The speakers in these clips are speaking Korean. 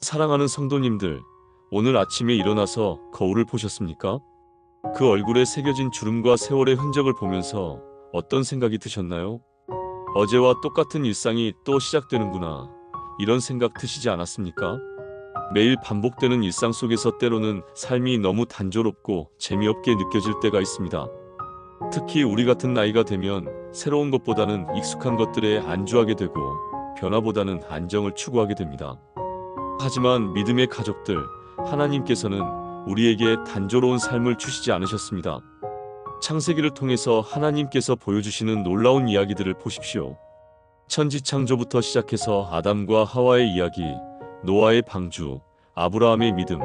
사랑하는 성도님들, 오늘 아침에 일어나서 거울을 보셨습니까? 그 얼굴에 새겨진 주름과 세월의 흔적을 보면서 어떤 생각이 드셨나요? 어제와 똑같은 일상이 또 시작되는구나. 이런 생각 드시지 않았습니까? 매일 반복되는 일상 속에서 때로는 삶이 너무 단조롭고 재미없게 느껴질 때가 있습니다. 특히 우리 같은 나이가 되면 새로운 것보다는 익숙한 것들에 안주하게 되고 변화보다는 안정을 추구하게 됩니다. 하지만 믿음의 가족들, 하나님께서는 우리에게 단조로운 삶을 주시지 않으셨습니다. 창세기를 통해서 하나님께서 보여주시는 놀라운 이야기들을 보십시오. 천지창조부터 시작해서 아담과 하와의 이야기, 노아의 방주, 아브라함의 믿음,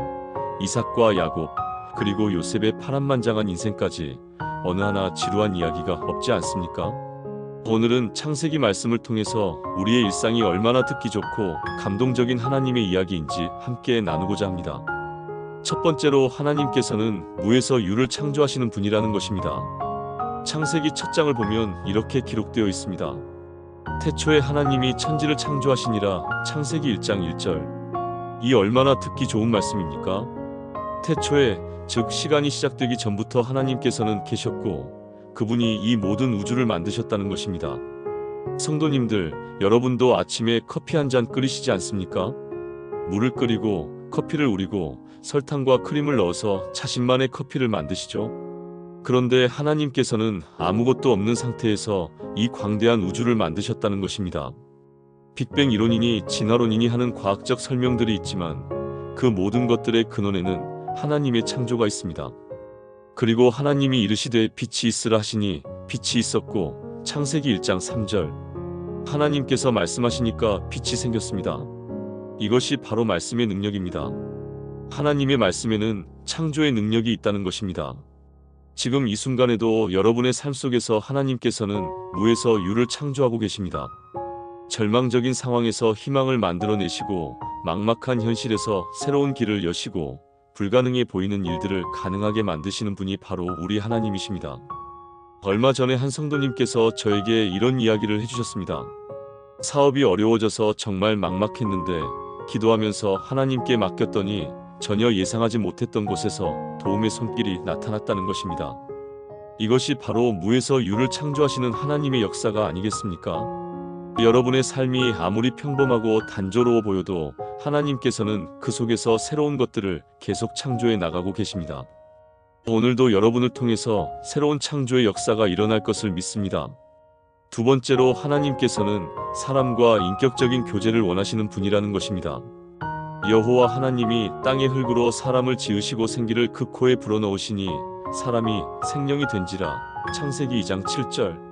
이삭과 야곱, 그리고 요셉의 파란만장한 인생까지 어느 하나 지루한 이야기가 없지 않습니까? 오늘은 창세기 말씀을 통해서 우리의 일상이 얼마나 듣기 좋고 감동적인 하나님의 이야기인지 함께 나누고자 합니다. 첫 번째로 하나님께서는 무에서 유를 창조하시는 분이라는 것입니다. 창세기 첫 장을 보면 이렇게 기록되어 있습니다. 태초에 하나님이 천지를 창조하시니라. 창세기 1장 1절. 이 얼마나 듣기 좋은 말씀입니까? 태초에, 즉 시간이 시작되기 전부터 하나님께서는 계셨고 그분이 이 모든 우주를 만드셨다는 것입니다. 성도님들, 여러분도 아침에 커피 한 잔 끓이시지 않습니까? 물을 끓이고 커피를 우리고 설탕과 크림을 넣어서 자신만의 커피를 만드시죠. 그런데 하나님께서는 아무것도 없는 상태에서 이 광대한 우주를 만드셨다는 것입니다. 빅뱅 이론이니 진화론이니 하는 과학적 설명들이 있지만 그 모든 것들의 근원에는 하나님의 창조가 있습니다. 그리고 하나님이 이르시되 빛이 있으라 하시니 빛이 있었고 창세기 1장 3절. 하나님께서 말씀하시니까 빛이 생겼습니다. 이것이 바로 말씀의 능력입니다. 하나님의 말씀에는 창조의 능력이 있다는 것입니다. 지금 이 순간에도 여러분의 삶 속에서 하나님께서는 무에서 유를 창조하고 계십니다. 절망적인 상황에서 희망을 만들어내시고 막막한 현실에서 새로운 길을 여시고 불가능해 보이는 일들을 가능하게 만드시는 분이 바로 우리 하나님이십니다. 얼마 전에 한 성도님께서 저에게 이런 이야기를 해주셨습니다. 사업이 어려워져서 정말 막막했는데 기도하면서 하나님께 맡겼더니 전혀 예상하지 못했던 곳에서 도움의 손길이 나타났다는 것입니다. 이것이 바로 무에서 유를 창조하시는 하나님의 역사가 아니겠습니까? 여러분의 삶이 아무리 평범하고 단조로워 보여도 하나님께서는 그 속에서 새로운 것들을 계속 창조해 나가고 계십니다. 오늘도 여러분을 통해서 새로운 창조의 역사가 일어날 것을 믿습니다. 두 번째로 하나님께서는 사람과 인격적인 교제를 원하시는 분이라는 것입니다. 여호와 하나님이 땅의 흙으로 사람을 지으시고 생기를 그 코에 불어넣으시니 사람이 생명이 된지라. 창세기 2장 7절.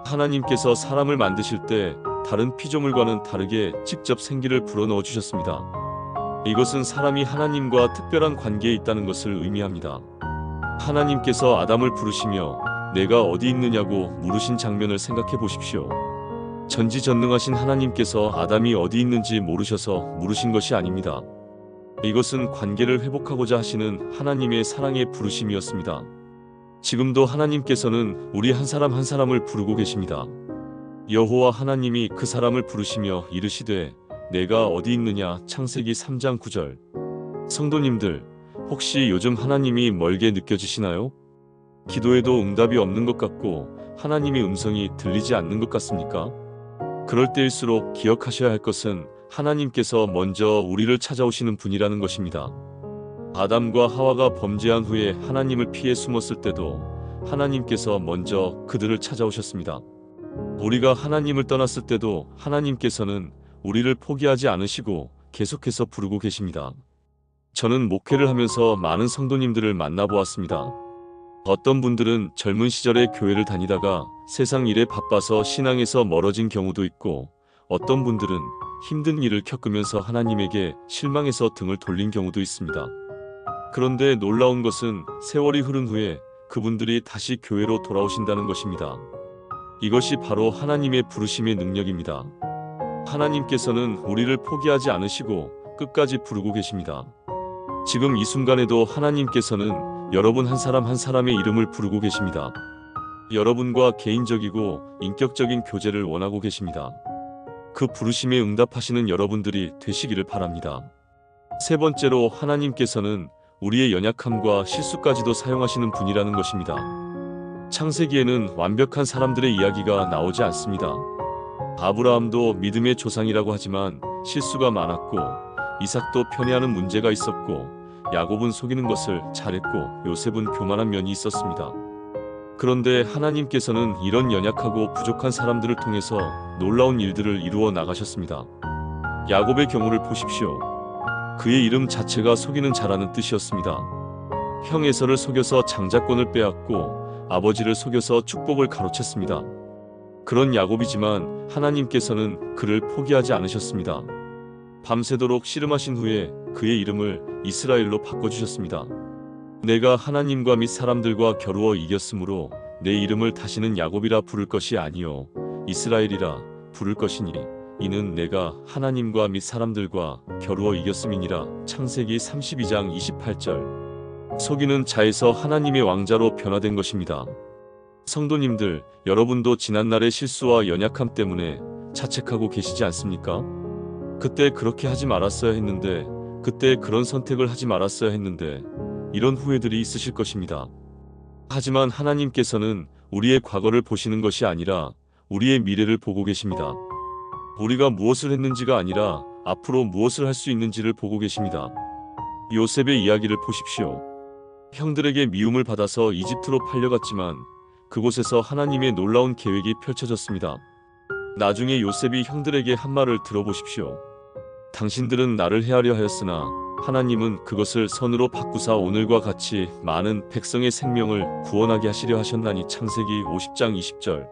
하나님께서 사람을 만드실 때 다른 피조물과는 다르게 직접 생기를 불어넣어 주셨습니다. 이것은 사람이 하나님과 특별한 관계에 있다는 것을 의미합니다. 하나님께서 아담을 부르시며 내가 어디 있느냐고 물으신 장면을 생각해 보십시오. 전지전능하신 하나님께서 아담이 어디 있는지 모르셔서 물으신 것이 아닙니다. 이것은 관계를 회복하고자 하시는 하나님의 사랑의 부르심이었습니다. 지금도 하나님께서는 우리 한 사람 한 사람을 부르고 계십니다. 여호와 하나님이 그 사람을 부르시며 이르시되 내가 어디 있느냐. 창세기 3장 9절. 성도님들, 혹시 요즘 하나님이 멀게 느껴지시나요? 기도에도 응답이 없는 것 같고 하나님의 음성이 들리지 않는 것 같습니까? 그럴 때일수록 기억하셔야 할 것은 하나님께서 먼저 우리를 찾아오시는 분이라는 것입니다. 아담과 하와가 범죄한 후에 하나님을 피해 숨었을 때도 하나님께서 먼저 그들을 찾아오셨습니다. 우리가 하나님을 떠났을 때도 하나님께서는 우리를 포기하지 않으시고 계속해서 부르고 계십니다. 저는 목회를 하면서 많은 성도님들을 만나보았습니다. 어떤 분들은 젊은 시절에 교회를 다니다가 세상 일에 바빠서 신앙에서 멀어진 경우도 있고 어떤 분들은 힘든 일을 겪으면서 하나님에게 실망해서 등을 돌린 경우도 있습니다. 그런데 놀라운 것은 세월이 흐른 후에 그분들이 다시 교회로 돌아오신다는 것입니다. 이것이 바로 하나님의 부르심의 능력입니다. 하나님께서는 우리를 포기하지 않으시고 끝까지 부르고 계십니다. 지금 이 순간에도 하나님께서는 여러분 한 사람 한 사람의 이름을 부르고 계십니다. 여러분과 개인적이고 인격적인 교제를 원하고 계십니다. 그 부르심에 응답하시는 여러분들이 되시기를 바랍니다. 세 번째로 하나님께서는 우리의 연약함과 실수까지도 사용하시는 분이라는 것입니다. 창세기에는 완벽한 사람들의 이야기가 나오지 않습니다. 아브라함도 믿음의 조상이라고 하지만 실수가 많았고, 이삭도 편애하는 문제가 있었고, 야곱은 속이는 것을 잘했고, 요셉은 교만한 면이 있었습니다. 그런데 하나님께서는 이런 연약하고 부족한 사람들을 통해서 놀라운 일들을 이루어 나가셨습니다. 야곱의 경우를 보십시오. 그의 이름 자체가 속이는 자라는 뜻이었습니다. 형 에서를 속여서 장자권을 빼앗고 아버지를 속여서 축복을 가로챘습니다. 그런 야곱이지만 하나님께서는 그를 포기하지 않으셨습니다. 밤새도록 씨름하신 후에 그의 이름을 이스라엘로 바꿔주셨습니다. 내가 하나님과 및 사람들과 겨루어 이겼으므로 내 이름을 다시는 야곱이라 부를 것이 아니요 이스라엘이라 부를 것이니 이는 내가 하나님과 및 사람들과 겨루어 이겼음이니라. 창세기 32장 28절. 속이는 자에서 하나님의 왕자로 변화된 것입니다. 성도님들, 여러분도 지난날의 실수와 연약함 때문에 자책하고 계시지 않습니까? 그때 그렇게 하지 말았어야 했는데, 그때 그런 선택을 하지 말았어야 했는데, 이런 후회들이 있으실 것입니다. 하지만 하나님께서는 우리의 과거를 보시는 것이 아니라 우리의 미래를 보고 계십니다. 우리가 무엇을 했는지가 아니라 앞으로 무엇을 할 수 있는지를 보고 계십니다. 요셉의 이야기를 보십시오. 형들에게 미움을 받아서 이집트로 팔려갔지만 그곳에서 하나님의 놀라운 계획이 펼쳐졌습니다. 나중에 요셉이 형들에게 한 말을 들어보십시오. 당신들은 나를 해하려 하였으나 하나님은 그것을 선으로 바꾸사 오늘과 같이 많은 백성의 생명을 구원하게 하시려 하셨나니. 창세기 50장 20절.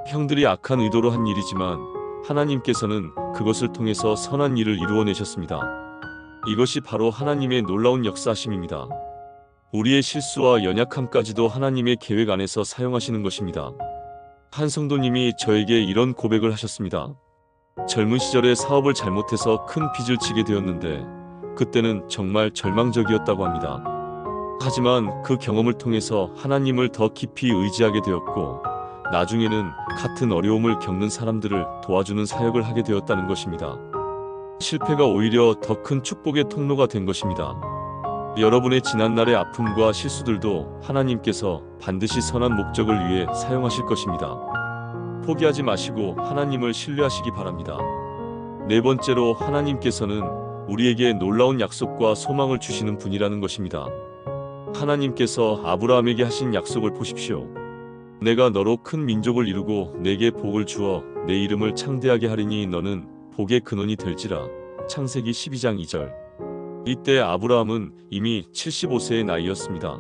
형들이 악한 의도로 한 일이지만 하나님께서는 그것을 통해서 선한 일을 이루어내셨습니다. 이것이 바로 하나님의 놀라운 역사하심입니다. 우리의 실수와 연약함까지도 하나님의 계획 안에서 사용하시는 것입니다. 한 성도님이 저에게 이런 고백을 하셨습니다. 젊은 시절에 사업을 잘못해서 큰 빚을 지게 되었는데 그때는 정말 절망적이었다고 합니다. 하지만 그 경험을 통해서 하나님을 더 깊이 의지하게 되었고 나중에는 같은 어려움을 겪는 사람들을 도와주는 사역을 하게 되었다는 것입니다. 실패가 오히려 더 큰 축복의 통로가 된 것입니다. 여러분의 지난날의 아픔과 실수들도 하나님께서 반드시 선한 목적을 위해 사용하실 것입니다. 포기하지 마시고 하나님을 신뢰하시기 바랍니다. 네 번째로 하나님께서는 우리에게 놀라운 약속과 소망을 주시는 분이라는 것입니다. 하나님께서 아브라함에게 하신 약속을 보십시오. 내가 너로 큰 민족을 이루고 내게 복을 주어 내 이름을 창대하게 하리니 너는 복의 근원이 될지라. 창세기 12장 2절. 이때 아브라함은 이미 75세의 나이였습니다.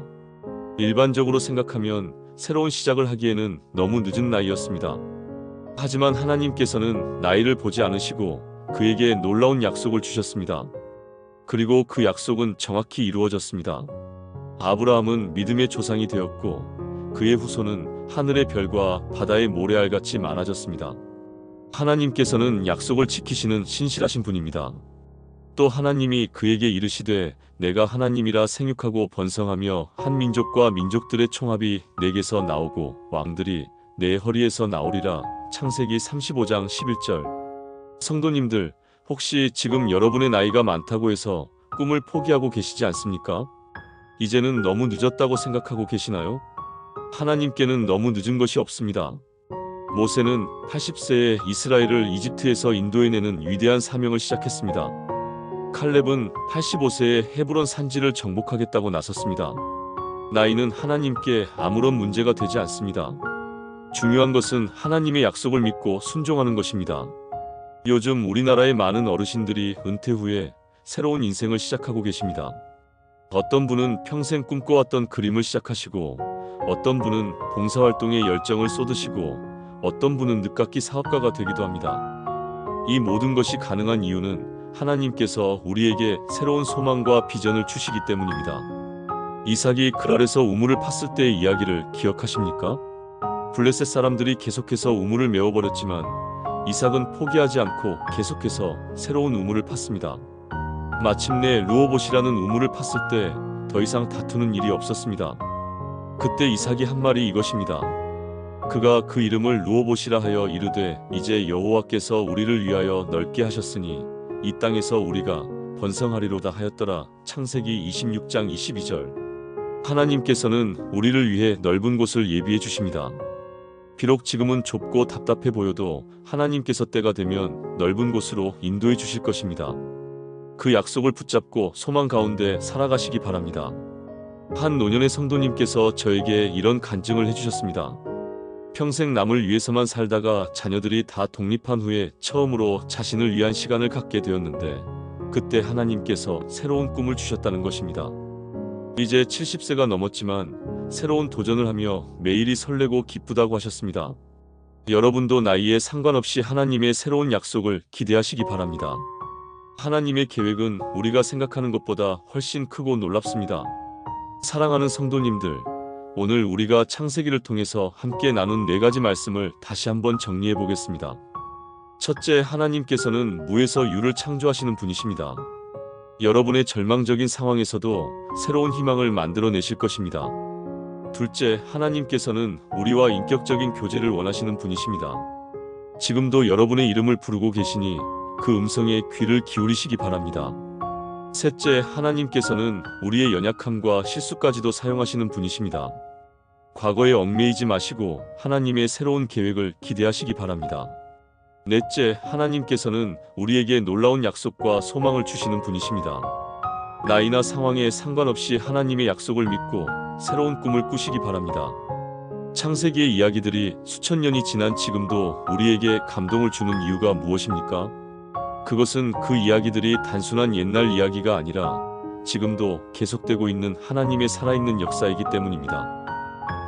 일반적으로 생각하면 새로운 시작을 하기에는 너무 늦은 나이였습니다. 하지만 하나님께서는 나이를 보지 않으시고 그에게 놀라운 약속을 주셨습니다. 그리고 그 약속은 정확히 이루어졌습니다. 아브라함은 믿음의 조상이 되었고 그의 후손은 하늘의 별과 바다의 모래알같이 많아졌습니다. 하나님께서는 약속을 지키시는 신실하신 분입니다. 또 하나님이 그에게 이르시되 내가 하나님이라 생육하고 번성하며 한 민족과 민족들의 총합이 내게서 나오고 왕들이 내 허리에서 나오리라. 창세기 35장 11절. 성도님들, 혹시 지금 여러분의 나이가 많다고 해서 꿈을 포기하고 계시지 않습니까? 이제는 너무 늦었다고 생각하고 계시나요? 하나님께는 너무 늦은 것이 없습니다. 모세는 80세에 이스라엘을 이집트에서 인도해내는 위대한 사명을 시작했습니다. 칼렙은 85세에 헤브론 산지를 정복하겠다고 나섰습니다. 나이는 하나님께 아무런 문제가 되지 않습니다. 중요한 것은 하나님의 약속을 믿고 순종하는 것입니다. 요즘 우리나라의 많은 어르신들이 은퇴 후에 새로운 인생을 시작하고 계십니다. 어떤 분은 평생 꿈꿔왔던 그림을 시작하시고 어떤 분은 봉사활동에 열정을 쏟으시고 어떤 분은 늦깎이 사업가가 되기도 합니다. 이 모든 것이 가능한 이유는 하나님께서 우리에게 새로운 소망과 비전을 주시기 때문입니다. 이삭이 그랄에서 우물을 팠을 때의 이야기를 기억하십니까? 블레셋 사람들이 계속해서 우물을 메워버렸지만 이삭은 포기하지 않고 계속해서 새로운 우물을 팠습니다. 마침내 르호봇이라는 우물을 팠을 때 더 이상 다투는 일이 없었습니다. 그때 이삭이 한 말이 이것입니다. 그가 그 이름을 르호봇이라 하여 이르되 이제 여호와께서 우리를 위하여 넓게 하셨으니 이 땅에서 우리가 번성하리로다 하였더라. 창세기 26장 22절. 하나님께서는 우리를 위해 넓은 곳을 예비해 주십니다. 비록 지금은 좁고 답답해 보여도 하나님께서 때가 되면 넓은 곳으로 인도해 주실 것입니다. 그 약속을 붙잡고 소망 가운데 살아가시기 바랍니다. 한 노년의 성도님께서 저에게 이런 간증을 해주셨습니다. 평생 남을 위해서만 살다가 자녀들이 다 독립한 후에 처음으로 자신을 위한 시간을 갖게 되었는데 그때 하나님께서 새로운 꿈을 주셨다는 것입니다. 이제 70세가 넘었지만 새로운 도전을 하며 매일이 설레고 기쁘다고 하셨습니다. 여러분도 나이에 상관없이 하나님의 새로운 약속을 기대하시기 바랍니다. 하나님의 계획은 우리가 생각하는 것보다 훨씬 크고 놀랍습니다. 사랑하는 성도님들, 오늘 우리가 창세기를 통해서 함께 나눈 4가지 말씀을 다시 한번 정리해 보겠습니다. 첫째, 하나님께서는 무에서 유를 창조하시는 분이십니다. 여러분의 절망적인 상황에서도 새로운 희망을 만들어내실 것입니다. 둘째, 하나님께서는 우리와 인격적인 교제를 원하시는 분이십니다. 지금도 여러분의 이름을 부르고 계시니 그 음성에 귀를 기울이시기 바랍니다. 셋째, 하나님께서는 우리의 연약함과 실수까지도 사용하시는 분이십니다. 과거에 얽매이지 마시고 하나님의 새로운 계획을 기대하시기 바랍니다. 넷째, 하나님께서는 우리에게 놀라운 약속과 소망을 주시는 분이십니다. 나이나 상황에 상관없이 하나님의 약속을 믿고 새로운 꿈을 꾸시기 바랍니다. 창세기의 이야기들이 수천 년이 지난 지금도 우리에게 감동을 주는 이유가 무엇입니까? 그것은 그 이야기들이 단순한 옛날 이야기가 아니라 지금도 계속되고 있는 하나님의 살아있는 역사이기 때문입니다.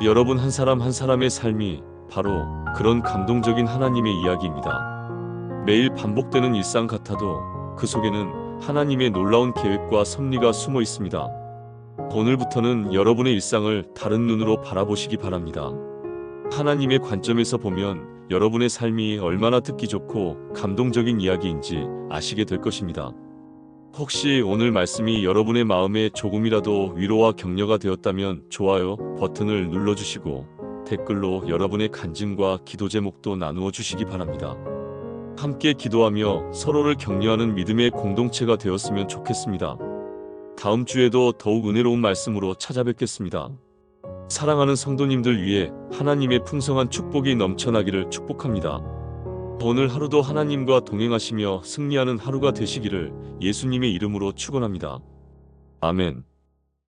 여러분 한 사람 한 사람의 삶이 바로 그런 감동적인 하나님의 이야기입니다. 매일 반복되는 일상 같아도 그 속에는 하나님의 놀라운 계획과 섭리가 숨어 있습니다. 오늘부터는 여러분의 일상을 다른 눈으로 바라보시기 바랍니다. 하나님의 관점에서 보면 여러분의 삶이 얼마나 듣기 좋고 감동적인 이야기인지 아시게 될 것입니다. 혹시 오늘 말씀이 여러분의 마음에 조금이라도 위로와 격려가 되었다면 좋아요 버튼을 눌러주시고 댓글로 여러분의 간증과 기도 제목도 나누어 주시기 바랍니다. 함께 기도하며 서로를 격려하는 믿음의 공동체가 되었으면 좋겠습니다. 다음 주에도 더욱 은혜로운 말씀으로 찾아뵙겠습니다. 사랑하는 성도님들 위해 하나님의 풍성한 축복이 넘쳐나기를 축복합니다. 오늘 하루도 하나님과 동행하시며 승리하는 하루가 되시기를 예수님의 이름으로 축원합니다. 아멘.